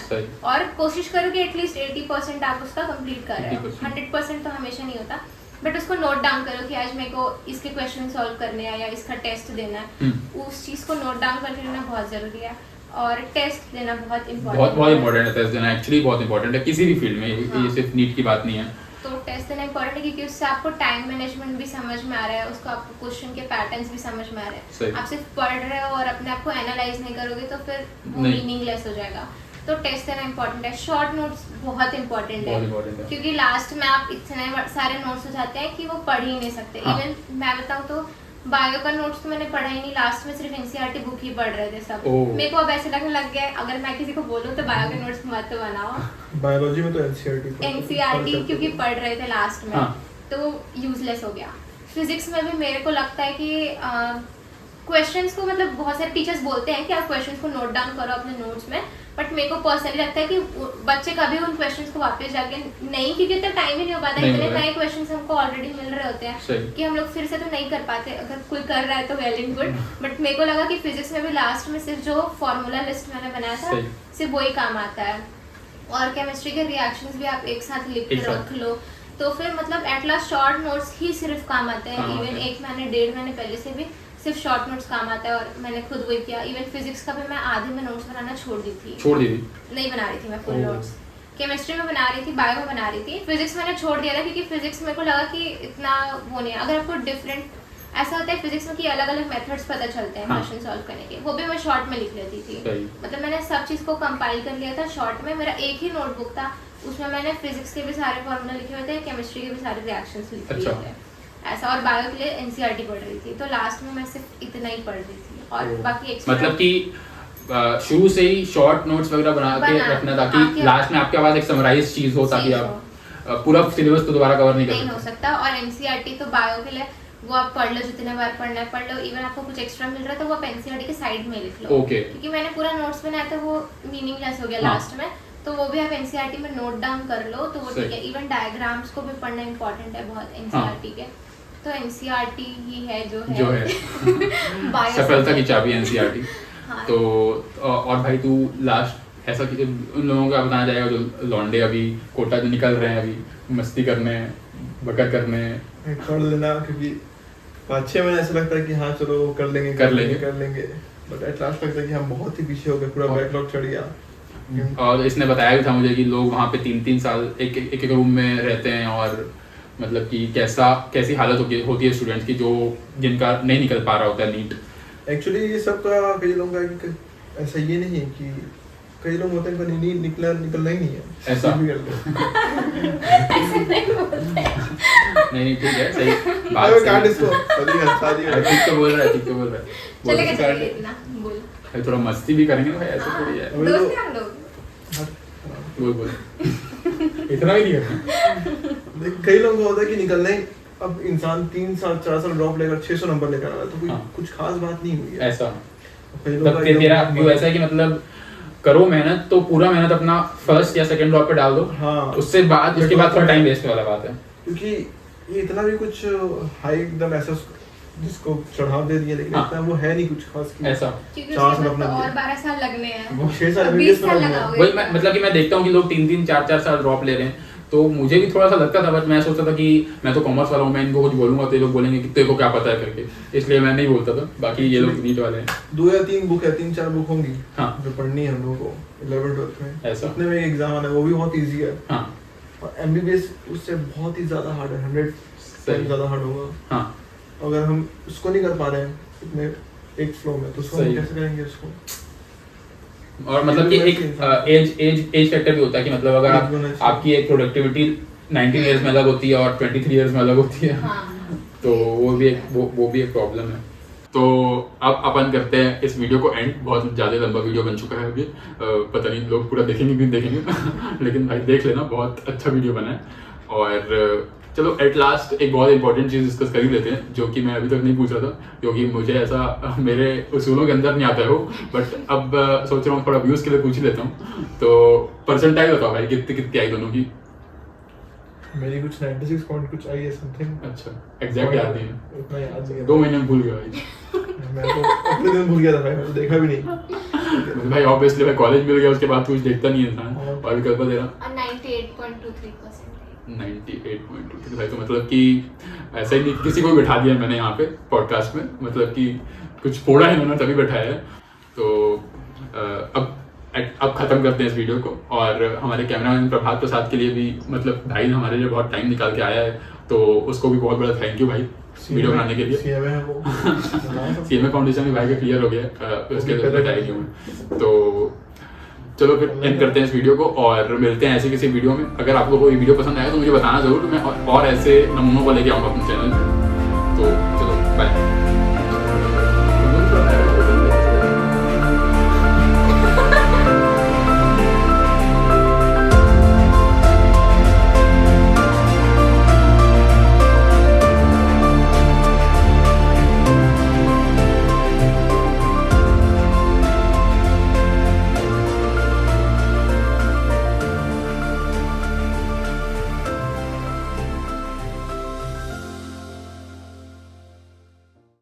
और कोशिश करो कि एटलीस्ट 80% आप उसका कंप्लीट कर रहे हो। 100% तो हमेशा नहीं होता, बट उसको नोट डाउन करो कि आज मेरे को इसके क्वेश्चन सॉल्व करने हैं या इसका टेस्ट देना है। उस चीज़ को नोट डाउन करके लेना बहुत ज़रूरी है। और टेस्ट देना बहुत इम्पोर्टेंट है। टेस्ट देना एक्चुअली बहुत इम्पोर्टेंट है किसी भी फील्ड में। ये सिर्फ नीट की बात नहीं है। तो टेस्ट देना इम्पोर्टेंट है क्योंकि उससे आपको टाइम मैनेजमेंट भी समझ में आ रहा है, उसको आपको क्वेश्चन के पैटर्न्स भी समझ में आ रहे हैं। आप सिर्फ पढ़ रहे हो और अपने आप को एनालाइज नहीं करोगे तो फिर वो मीनिंगलेस हो जाएगा। तो टेस्ट देना इम्पोर्टेंट है। शॉर्ट नोट्स बहुत इम्पोर्टेंट है क्योंकि लास्ट में आप इतने सारे नोट्स हो जाते हैं कि वो पढ़ ही नहीं सकते। इवन मैं बताऊँ तो बायो का नोट्स तो मैंने पढ़ा ही नहीं, लास्ट में सिर्फ एनसीईआरटी बुक ही पढ़ रहे थे सब। मेरे को अब ऐसे लगने लग गया है अगर मैं किसी को बोलूँ तो बायो के नोट्स मत बनाओ। बायोलॉजी में तो एनसीईआरटी क्योंकि पढ़ रहे थे लास्ट में, तो यूजलेस हो गया। फिजिक्स में भी मेरे को लगता है कि क्वेश्चंस को मतलब बहुत सारे टीचर्स बोलते हैं कि आप क्वेश्चंस को नोट डाउन करो अपने नोट्स में, बट मेरे को पर्सनली लगता है कि बच्चे कभी उन क्वेश्चंस को वापस जाके नहीं, क्योंकि इतना टाइम ही नहीं हो पाता। इतने नए क्वेश्चंस हमको ऑलरेडी मिल रहे होते हैं कि हम लोग फिर से तो नहीं कर पाते। अगर कोई कर रहा है तो वेल एंड गुड, बट मेरे को लगा कि फिजिक्स में भी लास्ट में सिर्फ जो फॉर्मूला लिस्ट मैंने बनाया था सिर्फ वही काम आता है। और केमिस्ट्री के रिएक्शंस भी आप एक साथ लिख के रख लो तो फिर मतलब एट लास्ट शॉर्ट नोट्स ही सिर्फ काम आते हैं। इवन 1 महीने 1.5 महीने पहले से भी सिर्फ शॉर्ट नोट्स काम आता है और मैंने खुद वही किया। इवन फिजिक्स का भी मैं आधे में नोट्स बनाना छोड़ दी थी। नहीं बना रही थी मैं फुल नोट्स। केमिस्ट्री में बना रही थी, बायो में बना रही थी। फिजिक्स मैंने छोड़ दिया था क्योंकि फिजिक्स मेरे को लगा कि इतना वो नहीं है। अगर आपको डिफरेंट ऐसा होता है फिजिक्स में कि अलग अलग मेथड्स पता चलते हैं क्वेश्चन सॉल्व करने के, वो भी मैं शॉर्ट में लिख लेती थी। मतलब मैंने सब चीज़ को कंपाइल कर लिया था शॉर्ट में। मेरा एक ही नोटबुक था, उसमें मैंने फिजिक्स के भी सारे फॉर्मूला लिखे हुए थे, केमिस्ट्री के भी सारे रिएक्शंस लिखे हुए थे ऐसा। और बायो के लिए एनसीईआरटी पढ़ रही थी, तो लास्ट में मैं सिर्फ इतना ही पढ़ रही थी और बाकी मतलब कि शुरू से ही शॉर्ट नोट्स वगैरह बना के रखना ताकि लास्ट में आपके पास एक समराइज चीज हो ताकि आप पूरा सिलेबस तो दोबारा कवर नहीं कर हो सकता। और एनसीईआरटी तो बायो के लिए वो आप पढ़ लो, जितने बार पढ़ना है पढ़ लो। इवन आपको कुछ एक्स्ट्रा मिल रहा है तो वो आप एनसीईआरटी के साइड में लिख लो। ओके। क्योंकि मैंने पूरा नोट्स बनाया था, वो मीनिंगलेस हो गया हाँ। लास्ट में, तो वो भी आप एनसीईआरटी में नोट डाउन कर लो तो वो सही। ठीक है। इवन डायग्राम्स को भी पढ़ना इंपॉर्टेंट है बहुत एनसीईआरटी के, तो एनसीईआरटी ही है जो है Bio सफलता की subject। चाबी एनसीईआरटी। हाँ। तो और भाई तू लास्ट ऐसा कि उन लोगों का बताना जाएगा जो लौंडे अभी कोटा जो निकल रहे हैं, अभी मस्ती करने, बकर करने, कर लेना, क्योंकि 5-6 महीने ऐसा लगता है कि हाँ चलो कर लेंगे बट एट लास्ट लगता है कि हम बहुत ही पीछे हो गए, पूरा बैकलॉग चढ़ गया। और इसने बताया भी था मुझे कि लोग वहाँ पे 3-3 साल एक रूम में रहते हैं, और मतलब कि कैसी हालत होती है स्टूडेंट्स की जो जिनका नहीं निकल पा रहा होता है नीट। एक्चुअली ये सब का कई लोगों का कि ऐसा ये नहीं है कि कई लोग होते हैं इनका नीट निकलना ही नहीं है, ऐसा भी कर लो। नहीं ठीक है, सही बात अरे सही। काट इसको, शादी अरे ठीक तो बोल रहा है, ठीक तो बोल रहा है। बोल चलेगा तो चलेगा काट। इतना बोल। भाई थोड़ा मस्ती भी करेंगे ना भाई, ऐसे थोड़ी है। अभी दोस्त तो- हैं हम लोग। बोल इतना भी नहीं करना। देख कई लोगों को होता है कि निकलना ही, अब इंसान 3 साल 4 साल ड्रॉप लेकर 600 नंबर लेकर आ रहा है तो कोई हाँ। कुछ खास बात नहीं हुई है। ऐसा कई लोगों तब का तेरा एकदम- व्यू ऐसा है कि मतलब करो मेहनत, तो पूरा मेहनत अपना फर्स्ट या सेकंड ड्रॉप पे डाल दो। हाँ। उसके बाद थोड़ा टाइम वेस्ट वाला बात है। क्योंकि ये इतना भी कुछ हाई एकदम ऐसा जिसको चढ़ाव दे दिया, लेकिन हाँ। इतना वो है नहीं कुछ खास की। ऐसा क्योंकि 4 उसके साल बाद अपना तो और दिया। 12 साल लगने हैं। वो 6 साल 20 साल में लगाओगे। वही मैं मतलब कि मैं देखता हूँ कि लोग 3-3 4-4 साल ड्रॉप ले रहे हैं, तो मुझे भी थोड़ा सा लगता था, बट मैं सोचता था कि मैं तो कॉमर्स वाला हूँ, मैं इनको कुछ बोलूंगा तो ये लोग बोलेंगे कि तेरे को क्या पता है करके, इसलिए मैं नहीं बोलता था। बाकी ये लोग नीट वाले हैं। 2 या 3 बुक है, 3-4 बुक होंगी हाँ। जो पढ़नी है हम लोगों को 11th-12th में। ऐसा। उतने में एक एग्जाम आना है, वो भी बहुत इजी है। हाँ और एमबीबीएस उससे बहुत ही ज्यादा हार्ड है, 100 टाइम ज्यादा हार्ड होगा। हाँ अगर हम उसको नहीं कर पा रहे हैं इतने एक फ्लो में, तो उसको हम सही। कैसे करेंगे उसको? और मतलब कि एक एज फैक्टर भी होता है कि मतलब अगर Age होना आप चाहिए। आपकी एक प्रोडक्टिविटी 19 इयर्स में अलग होती है और 23 इयर्स में अलग होती है, हाँ। तो वो भी एक प्रॉब्लम है। तो अब अपन करते हैं इस वीडियो को एंड। बहुत ज़्यादा लंबा वीडियो बन चुका है अभी, पता नहीं लोग पूरा देखेंगे कि नहीं देखेंगे लेकिन भाई देख लेना, बहुत अच्छा वीडियो बना है। और चलो एट लास्ट एक बहुत इंपॉर्टेंट चीज़ डिस्कस कर ही लेते हैं, जो कि मैं अभी तक नहीं पूछ रहा था क्योंकि मुझे ऐसा मेरे उसूलों के अंदर नहीं आता है वो, बट अब सोच रहा हूँ थोड़ा व्यूज़ के लिए पूछ ही लेता हूँ। तो परसेंटाइल बताओ भाई, कितनी आई दोनों की? मेरी कुछ 96 पॉइंट कुछ आई है समथिंग। अच्छा, एग्जैक्ट याद नहीं है, उतना याद नहीं है। 2 महीने में भूल गया भाई। मैं तो अपने दिन भूल गया था भाई, मैं तो देखा भी नहीं। भाई ऑब्वियसली भाई कॉलेज मिल गया, उसके बाद कुछ देखता नहीं है इंसान। और विकल्प तेरा 98.23%। 98.23 भाई, तो मतलब कि ऐसा ही नहीं किसी को भी बैठा दिया मैंने यहाँ पे पॉडकास्ट में, मतलब कि कुछ फोड़ा है इन्होंने तभी बैठाया है। तो अब खत्म करते हैं इस वीडियो को। और हमारे कैमरामैन प्रभात प्रसाद के लिए भी, मतलब भाई ने हमारे लिए बहुत टाइम निकाल के आया है, तो उसको भी बहुत बड़ा थैंक यू भाई वीडियो बनाने के लिए। सीएमए है वो। सीएमए फाउंडेशन भी भाई का क्लियर हो गया, उसके लिए बताया क्यों। तो चलो फिर एंड करते हैं इस वीडियो को और मिलते हैं ऐसे किसी वीडियो में। अगर आपको कोई वीडियो पसंद आया तो मुझे बताना जरूर, मैं और ऐसे नमूनों को लेके आऊँगा अपने चैनल।